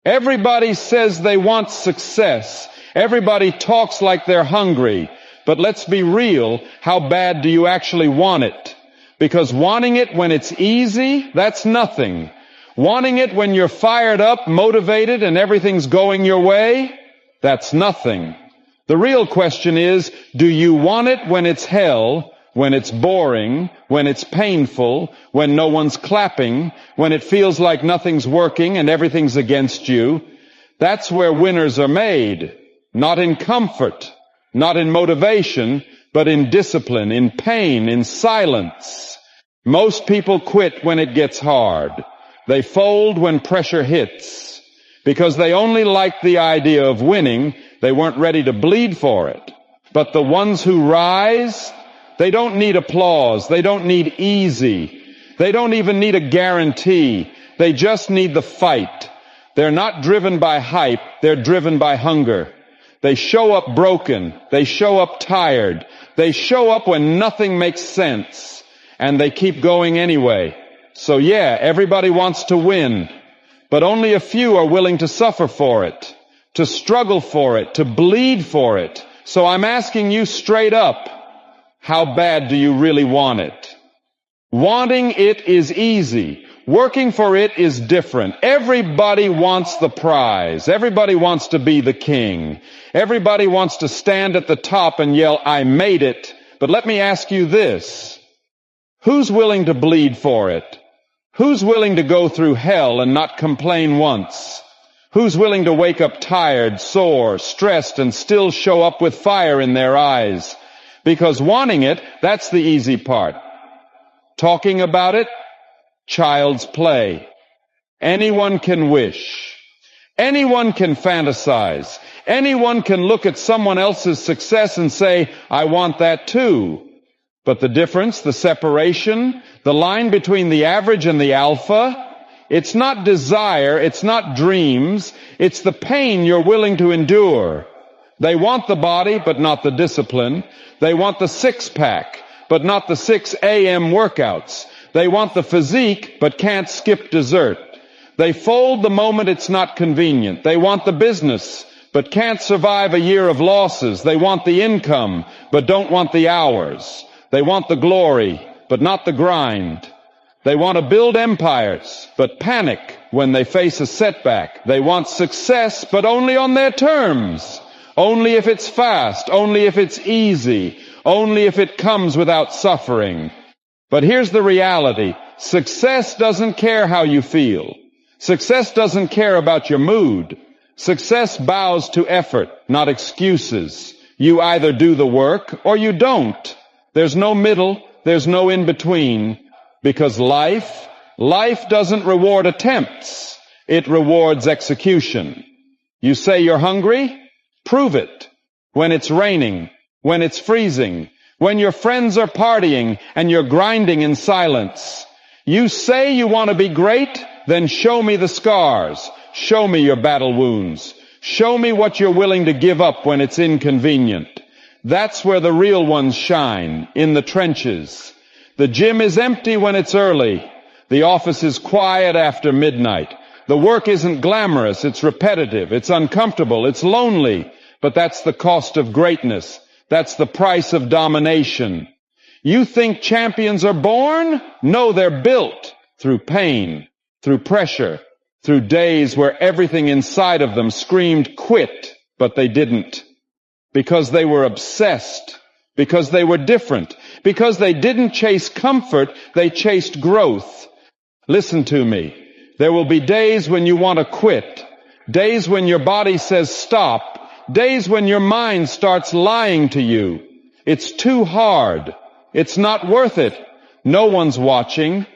Everybody says they want success. Everybody talks like they're hungry. But let's be real, how bad do you actually want it? Because wanting it when it's easy, that's nothing. Wanting it when you're fired up, motivated, and everything's going your way, that's nothing. The real question is, do you want it when it's hell, when it's boring, when it's painful, when no one's clapping, when it feels like nothing's working and everything's against you? That's where winners are made. Not in comfort, not in motivation, but in discipline, in pain, in silence. Most people quit when it gets hard. They fold when pressure hits. Because they only liked the idea of winning, they weren't ready to bleed for it. But the ones who rise, they don't need applause. They don't need easy. They don't even need a guarantee. They just need the fight. They're not driven by hype. They're driven by hunger. They show up broken. They show up tired. They show up when nothing makes sense. And they keep going anyway. So yeah, everybody wants to win. But only a few are willing to suffer for it, to struggle for it, to bleed for it. So I'm asking you straight up, how bad do you really want it? Wanting it is easy. Working for it is different. Everybody wants the prize. Everybody wants to be the king. Everybody wants to stand at the top and yell, I made it. But let me ask you this. Who's willing to bleed for it? Who's willing to go through hell and not complain once? Who's willing to wake up tired, sore, stressed, and still show up with fire in their eyes? Because wanting it, that's the easy part. Talking about it, child's play. Anyone can wish. Anyone can fantasize. Anyone can look at someone else's success and say, I want that too. But the difference, the separation, the line between the average and the alpha, it's not desire, it's not dreams, it's the pain you're willing to endure. They want the body, but not the discipline. They want the six-pack, but not the 6 a.m. workouts. They want the physique, but can't skip dessert. They fold the moment it's not convenient. They want the business, but can't survive a year of losses. They want the income, but don't want the hours. They want the glory, but not the grind. They want to build empires, but panic when they face a setback. They want success, but only on their terms. Only if it's fast, only if it's easy, only if it comes without suffering. But here's the reality. Success doesn't care how you feel. Success doesn't care about your mood. Success bows to effort, not excuses. You either do the work or you don't. There's no middle, there's no in between, because life doesn't reward attempts. It rewards execution. You say you're hungry? Prove it. When it's raining, when it's freezing, when your friends are partying and you're grinding in silence. You say you want to be great? Then show me the scars. Show me your battle wounds. Show me what you're willing to give up when it's inconvenient. That's where the real ones shine, in the trenches. The gym is empty when it's early. The office is quiet after midnight. The work isn't glamorous, it's repetitive, it's uncomfortable, it's lonely. But that's the cost of greatness. That's the price of domination. You think champions are born? No, they're built through pain, through pressure, through days where everything inside of them screamed quit, but they didn't. Because they were obsessed, because they were different, because they didn't chase comfort, they chased growth. Listen to me. There will be days when you want to quit, days when your body says stop, days when your mind starts lying to you. It's too hard. It's not worth it. No one's watching.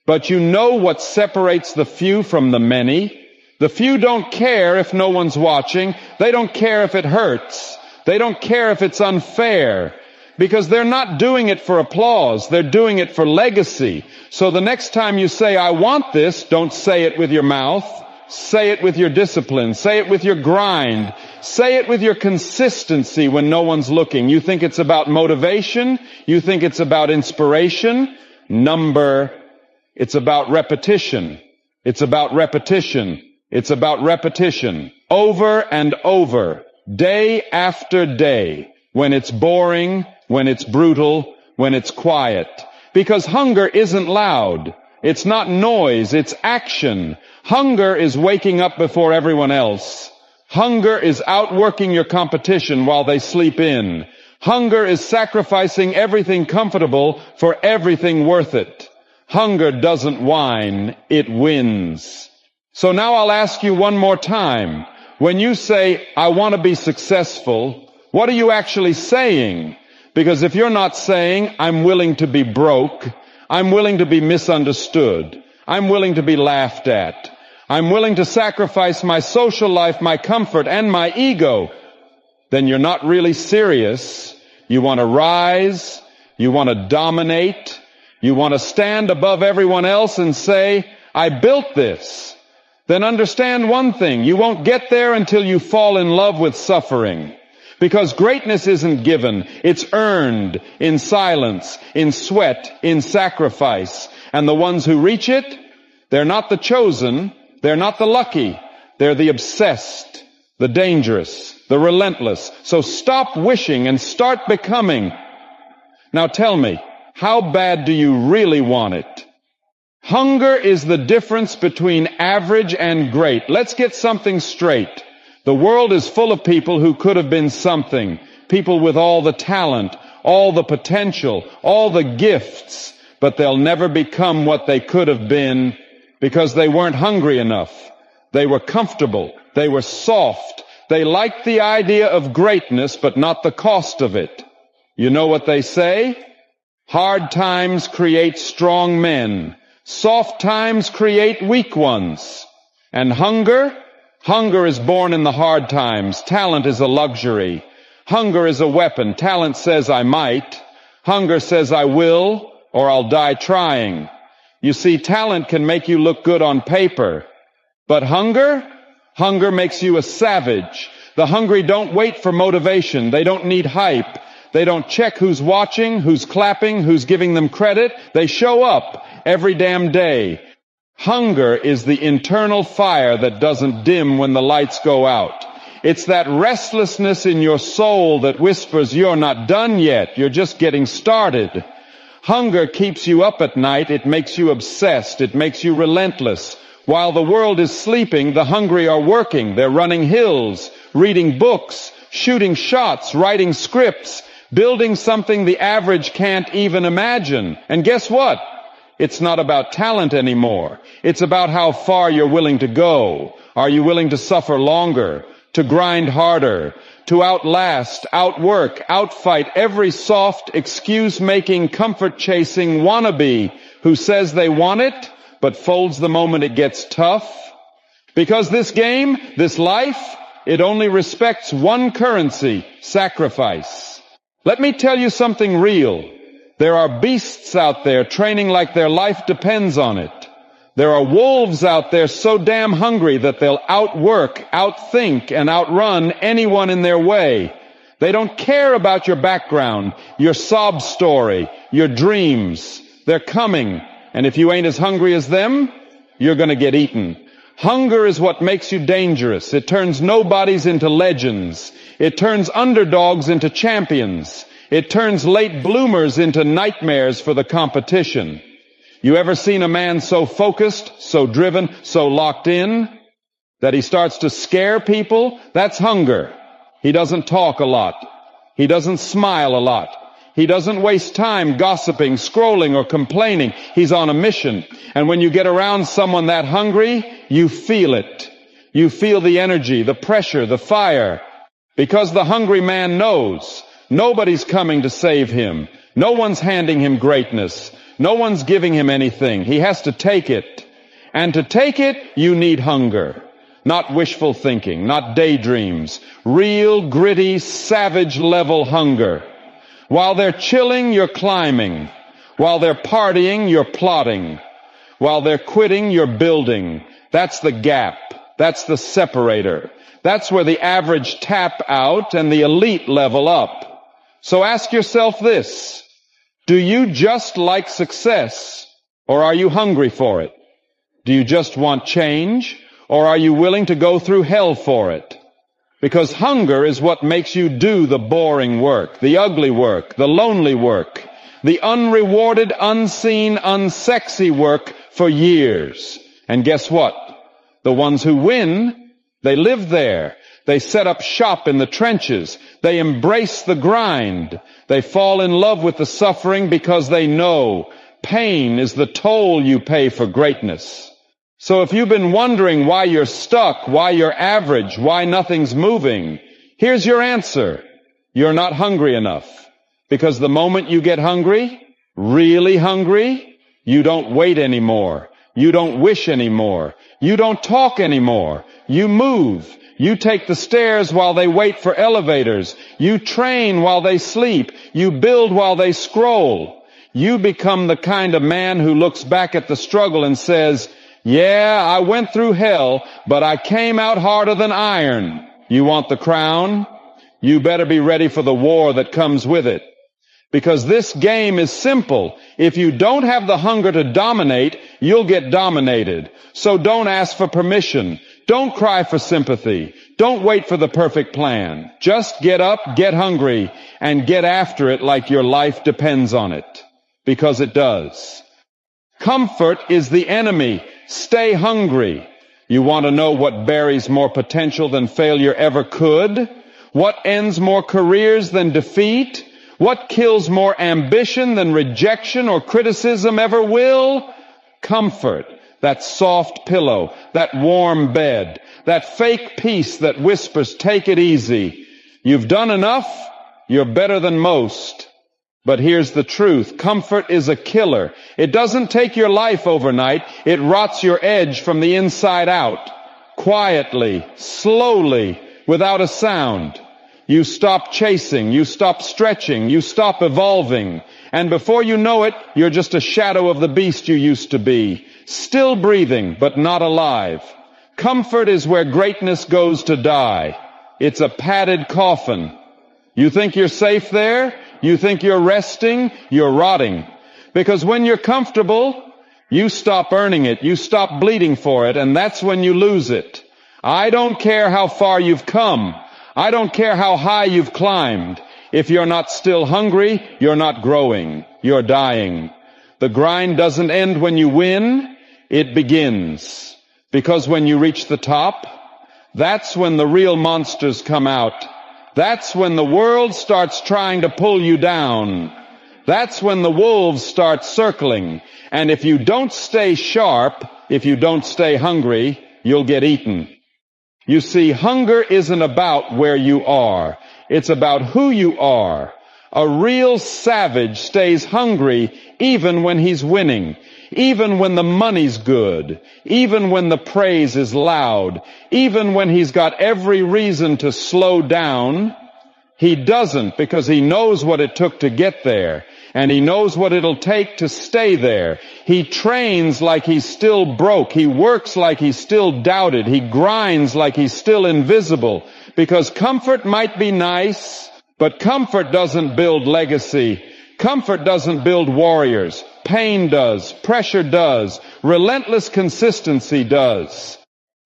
But you know what separates the few from the many? The few don't care if no one's watching. They don't care if it hurts. They don't care if it's unfair, because they're not doing it for applause. They're doing it for legacy. So the next time you say, I want this, don't say it with your mouth. Say it with your discipline. Say it with your grind. Say it with your consistency when no one's looking. You think it's about motivation? You think it's about inspiration? It's about repetition. It's about repetition. It's about repetition, over and over, day after day, when it's boring, when it's brutal, when it's quiet. Because hunger isn't loud. It's not noise, it's action. Hunger is waking up before everyone else. Hunger is outworking your competition while they sleep in. Hunger is sacrificing everything comfortable for everything worth it. Hunger doesn't whine, it wins. So now I'll ask you one more time. When you say, I want to be successful, what are you actually saying? Because if you're not saying, I'm willing to be broke, I'm willing to be misunderstood, I'm willing to be laughed at, I'm willing to sacrifice my social life, my comfort, and my ego, then you're not really serious. You want to rise, you want to dominate, you want to stand above everyone else and say, I built this. Then understand one thing, you won't get there until you fall in love with suffering. Because greatness isn't given, it's earned in silence, in sweat, in sacrifice. And the ones who reach it, they're not the chosen, they're not the lucky, they're the obsessed, the dangerous, the relentless. So stop wishing and start becoming. Now tell me, how bad do you really want it? Hunger is the difference between average and great. Let's get something straight. The world is full of people who could have been something. People with all the talent, all the potential, all the gifts, but they'll never become what they could have been because they weren't hungry enough. They were comfortable. They were soft. They liked the idea of greatness, but not the cost of it. You know what they say? Hard times create strong men. Soft times create weak ones. And hunger is born in the hard times. Talent is a luxury. Hunger is a weapon. Talent says I might. Hunger says I will, or I'll die trying. You see, talent can make you look good on paper. But hunger makes you a savage. The hungry don't wait for motivation. They don't need hype. They don't check who's watching, who's clapping, who's giving them credit. They show up every damn day. Hunger is the internal fire that doesn't dim when the lights go out. It's that restlessness in your soul that whispers, you're not done yet, you're just getting started. Hunger keeps you up at night, it makes you obsessed, it makes you relentless. While the world is sleeping, the hungry are working. They're running hills, reading books, shooting shots, writing scripts, building something the average can't even imagine. And guess what? It's not about talent anymore. It's about how far you're willing to go. Are you willing to suffer longer, to grind harder, to outlast, outwork, outfight every soft, excuse-making, comfort-chasing wannabe who says they want it, but folds the moment it gets tough? Because this game, this life, it only respects one currency, sacrifice. Let me tell you something real. There are beasts out there training like their life depends on it. There are wolves out there so damn hungry that they'll outwork, outthink, and outrun anyone in their way. They don't care about your background, your sob story, your dreams. They're coming, and if you ain't as hungry as them, you're gonna get eaten. Hunger is what makes you dangerous. It turns nobodies into legends. It turns underdogs into champions. It turns late bloomers into nightmares for the competition. You ever seen a man so focused, so driven, so locked in that he starts to scare people? That's hunger. He doesn't talk a lot. He doesn't smile a lot. He doesn't waste time gossiping, scrolling, or complaining. He's on a mission. And when you get around someone that hungry, you feel it. You feel the energy, the pressure, the fire. Because the hungry man knows nobody's coming to save him. No one's handing him greatness. No one's giving him anything. He has to take it. And to take it, you need hunger. Not wishful thinking, not daydreams. Real, gritty, savage-level hunger. While they're chilling, you're climbing. While they're partying, you're plotting. While they're quitting, you're building. That's the gap. That's the separator. That's where the average tap out and the elite level up. So ask yourself this. Do you just like success, or are you hungry for it? Do you just want change, or are you willing to go through hell for it? Because hunger is what makes you do the boring work, the ugly work, the lonely work, the unrewarded, unseen, unsexy work for years. And guess what? The ones who win, they live there. They set up shop in the trenches. They embrace the grind. They fall in love with the suffering because they know pain is the toll you pay for greatness. So if you've been wondering why you're stuck, why you're average, why nothing's moving, here's your answer. You're not hungry enough. Because the moment you get hungry, really hungry, you don't wait anymore. You don't wish anymore. You don't talk anymore. You move. You take the stairs while they wait for elevators. You train while they sleep. You build while they scroll. You become the kind of man who looks back at the struggle and says, yeah, I went through hell, but I came out harder than iron. You want the crown? You better be ready for the war that comes with it. Because this game is simple. If you don't have the hunger to dominate, you'll get dominated. So don't ask for permission. Don't cry for sympathy. Don't wait for the perfect plan. Just get up, get hungry, and get after it like your life depends on it. Because it does. Comfort is the enemy. Stay hungry. You want to know what buries more potential than failure ever could? What ends more careers than defeat? What kills more ambition than rejection or criticism ever will? Comfort. That soft pillow, that warm bed, that fake peace that whispers, take it easy. You've done enough. You're better than most. But here's the truth. Comfort is a killer. It doesn't take your life overnight. It rots your edge from the inside out. Quietly, slowly, without a sound. You stop chasing. You stop stretching. You stop evolving. And before you know it, you're just a shadow of the beast you used to be. Still breathing, but not alive. Comfort is where greatness goes to die. It's a padded coffin. You think you're safe there? You think you're resting? You're rotting. Because when you're comfortable, you stop earning it. You stop bleeding for it, and that's when you lose it. I don't care how far you've come. I don't care how high you've climbed. If you're not still hungry, you're not growing. You're dying. The grind doesn't end when you win. It begins. Because when you reach the top, that's when the real monsters come out. That's when the world starts trying to pull you down. That's when the wolves start circling. And if you don't stay sharp, if you don't stay hungry, you'll get eaten. You see, hunger isn't about where you are. It's about who you are. A real savage stays hungry even when he's winning, even when the money's good, even when the praise is loud, even when he's got every reason to slow down. He doesn't, because he knows what it took to get there, and he knows what it'll take to stay there. He trains like he's still broke. He works like he's still doubted. He grinds like he's still invisible, because comfort might be nice, but comfort doesn't build legacy. Comfort doesn't build warriors. Pain does. Pressure does. Relentless consistency does.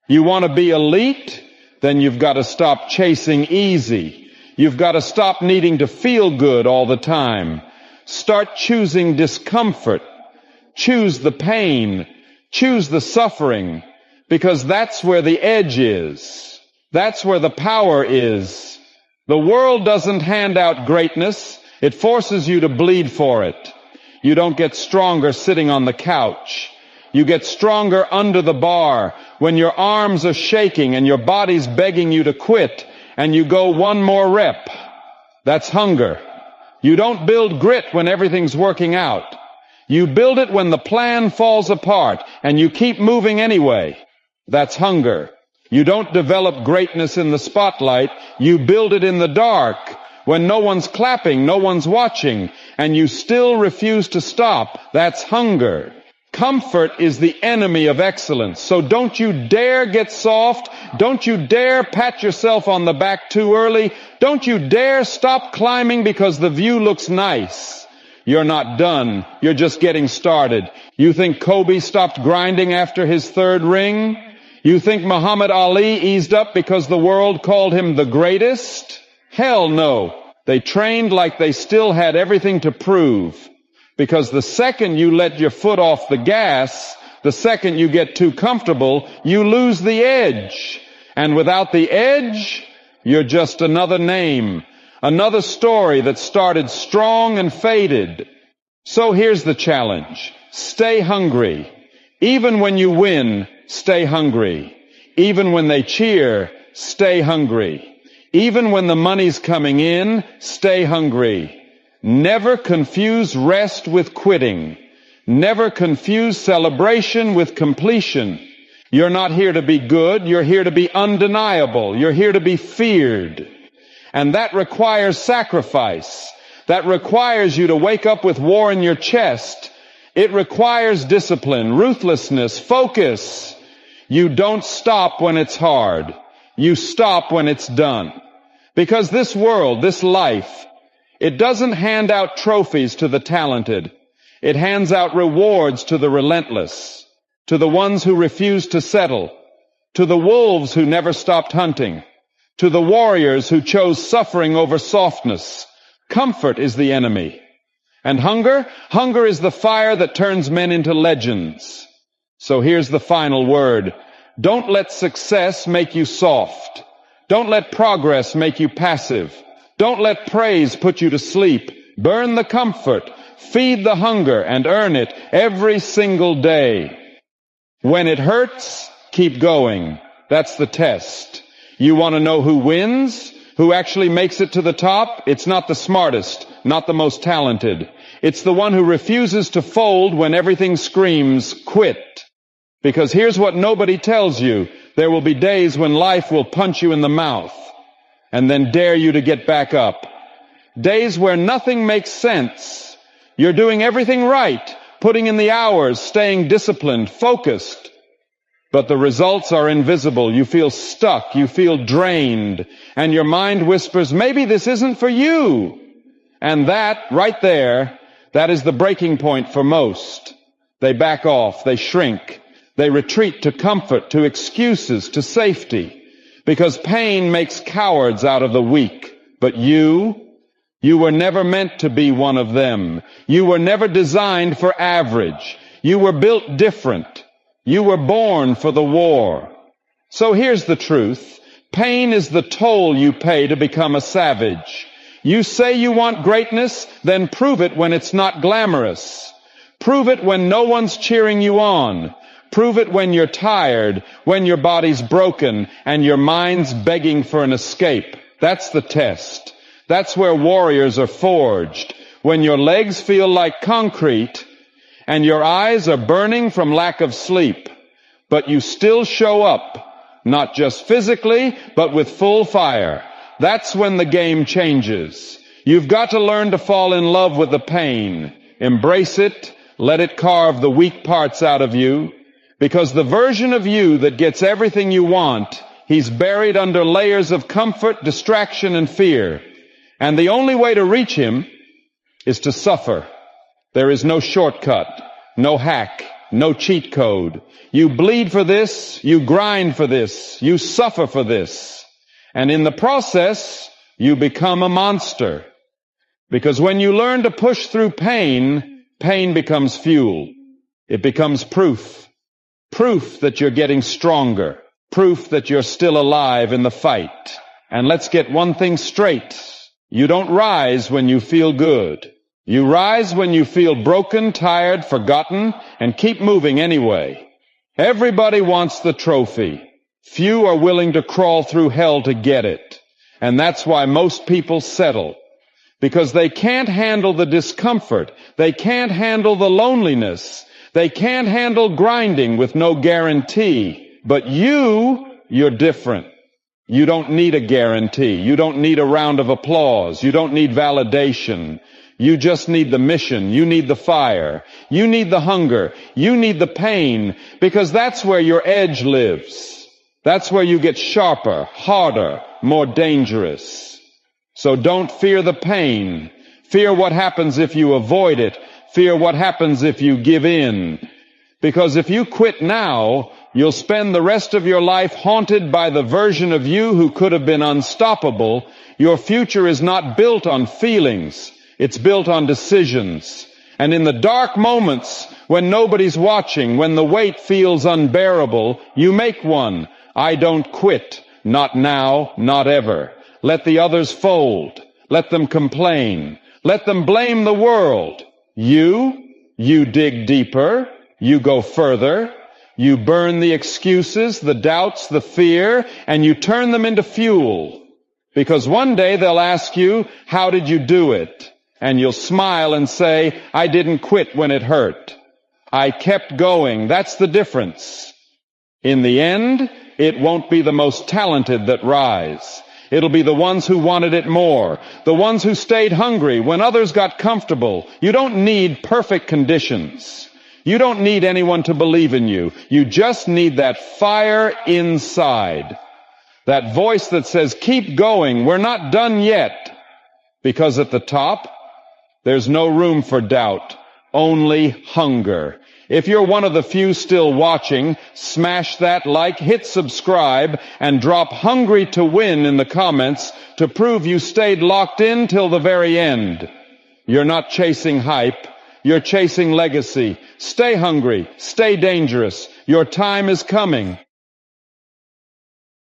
You want to be elite? Then you've got to stop chasing easy. You've got to stop needing to feel good all the time. Start choosing discomfort. Choose the pain. Choose the suffering. Because that's where the edge is. That's where the power is. The world doesn't hand out greatness. It forces you to bleed for it. You don't get stronger sitting on the couch. You get stronger under the bar when your arms are shaking and your body's begging you to quit, and you go one more rep. That's hunger. You don't build grit when everything's working out. You build it when the plan falls apart and you keep moving anyway. That's hunger. You don't develop greatness in the spotlight. You build it in the dark when no one's clapping, no one's watching, and you still refuse to stop. That's hunger. Comfort is the enemy of excellence. So don't you dare get soft. Don't you dare pat yourself on the back too early. Don't you dare stop climbing because the view looks nice. You're not done. You're just getting started. You think Kobe stopped grinding after his third ring? You think Muhammad Ali eased up because the world called him the greatest? Hell no. They trained like they still had everything to prove. Because the second you let your foot off the gas, the second you get too comfortable, you lose the edge. And without the edge, you're just another name, another story that started strong and faded. So here's the challenge. Stay hungry. Even when you win, stay hungry. Even when they cheer, stay hungry. Even when the money's coming in, stay hungry. Never confuse rest with quitting. Never confuse celebration with completion. You're not here to be good. You're here to be undeniable. You're here to be feared. And that requires sacrifice. That requires you to wake up with war in your chest. It requires discipline, ruthlessness, focus. You don't stop when it's hard. You stop when it's done. Because this world, this life, it doesn't hand out trophies to the talented. It hands out rewards to the relentless, to the ones who refuse to settle, to the wolves who never stopped hunting, to the warriors who chose suffering over softness. Comfort is the enemy. And hunger is the fire that turns men into legends. So here's the final word. Don't let success make you soft. Don't let progress make you passive. Don't let praise put you to sleep. Burn the comfort, feed the hunger, and earn it every single day. When it hurts, keep going. That's the test. You want to know who wins? Who actually makes it to the top? It's not the smartest, not the most talented. It's the one who refuses to fold when everything screams, quit. Because here's what nobody tells you. There will be days when life will punch you in the mouth and then dare you to get back up. Days where nothing makes sense. You're doing everything right, putting in the hours, staying disciplined, focused. But the results are invisible. You feel stuck. You feel drained. And your mind whispers, maybe this isn't for you. And that, right there, that is the breaking point for most. They back off. They shrink. They retreat to comfort, to excuses, to safety. Because pain makes cowards out of the weak. But you were never meant to be one of them. You were never designed for average. You were built different. You were born for the war. So here's the truth. Pain is the toll you pay to become a savage. You say you want greatness, then prove it when it's not glamorous. Prove it when no one's cheering you on. Prove it when you're tired, when your body's broken, and your mind's begging for an escape. That's the test. That's where warriors are forged. When your legs feel like concrete, and your eyes are burning from lack of sleep, but you still show up, not just physically, but with full fire. That's when the game changes. You've got to learn to fall in love with the pain. Embrace it. Let it carve the weak parts out of you. Because the version of you that gets everything you want, he's buried under layers of comfort, distraction, and fear. And the only way to reach him is to suffer. There is no shortcut, no hack, no cheat code. You bleed for this, you grind for this, you suffer for this. And in the process, you become a monster. Because when you learn to push through pain, pain becomes fuel. It becomes proof. Proof that you're getting stronger. Proof that you're still alive in the fight. And let's get one thing straight. You don't rise when you feel good. You rise when you feel broken, tired, forgotten, and keep moving anyway. Everybody wants the trophy. Few are willing to crawl through hell to get it. And that's why most people settle. Because they can't handle the discomfort. They can't handle the loneliness. They can't handle grinding with no guarantee. But you're different. You don't need a guarantee. You don't need a round of applause. You don't need validation. You just need the mission. You need the fire. You need the hunger. You need the pain, because that's where your edge lives. That's where you get sharper, harder, more dangerous. So don't fear the pain. Fear what happens if you avoid it. Fear what happens if you give in. Because if you quit now, You'll spend the rest of your life haunted by the version of you who could have been unstoppable. Your future is not built on feelings. It's built on decisions. And in the dark moments, when nobody's watching, when the weight feels unbearable, you make one. I don't quit. Not now, not ever. Let the others fold. Let them complain. Let them blame the world. You dig deeper. You go further. You burn the excuses, the doubts, the fear, and you turn them into fuel. Because one day they'll ask you, how did you do it? And you'll smile and say, I didn't quit when it hurt. I kept going. That's the difference. In the end, it won't be the most talented that rise. It'll be the ones who wanted it more, the ones who stayed hungry when others got comfortable. You don't need perfect conditions. You don't need anyone to believe in you. You just need that fire inside. That voice that says, keep going, we're not done yet. Because at the top, there's no room for doubt, only hunger. If you're one of the few still watching, smash that like, hit subscribe, and drop hungry to win in the comments to prove you stayed locked in till the very end. You're not chasing hype. You're chasing legacy. Stay hungry. Stay dangerous. Your time is coming.